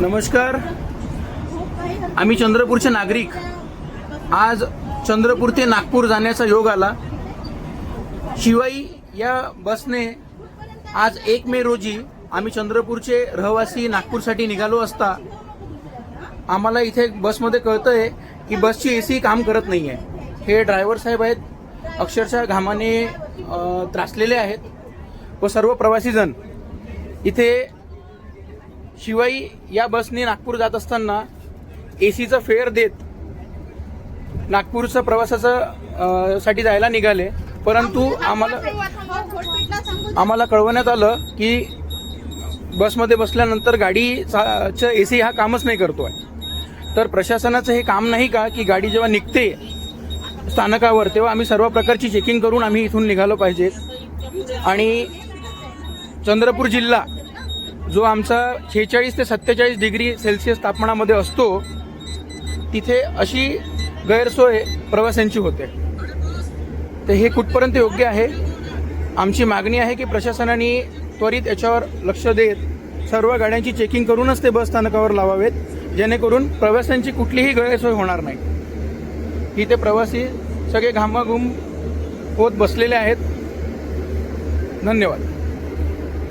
नमस्कार. आम्ही चंद्रपूरचे नागरिक. आज चंद्रपूर ते नागपूर जाण्याचा योग आला. शिवाई या बसने आज 1 मे रोजी आम्ही चंद्रपूरचे रहिवासी नागपूरसाठी निघालो असता आम्हाला इथे बसमध्ये कळतंय की बसची एसी काम करत नाहीये. हे ड्रायव्हर साहेब आहेत, अक्षरशः घामाने त्रासलेले आहेत व सर्व प्रवासीजण इथे शिवाई या बसने नागपूर जात असताना एसीचा फेअर देत नागपूरच्या प्रवासाचा साठी जायला निघाले. परंतु आम्हाला कळवण्यात आलं की बसमध्ये बसल्यानंतर गाडीचा एसी हा कामच नाही करतोय. तर प्रशासनाचं हे काम नाही का की गाडी जेव्हा निघते स्थानकावर तेव्हा आम्ही सर्व प्रकारची चेकिंग करून आम्ही इथून निघालो पाहिजे. आणि चंद्रपूर जिल्हा जो आमचा 46 ते 47 डिग्री सेल्सिअस तापमानामध्ये असतो तिथे अशी गैरसोय प्रवाशांची होते. तर हे कुठपर्यंत योग्य आहे? आमची मागणी आहे की प्रशासनाने त्वरित याच्यावर लक्ष देत सर्व गाड्यांची चेकिंग करूनच ते बस स्थानकावर लावावेत, जेणेकरून प्रवाशांची कुठलीही गैरसोय होणार नाही. इथे प्रवासी सगळे घामाघूम होत बसलेले आहेत. धन्यवाद.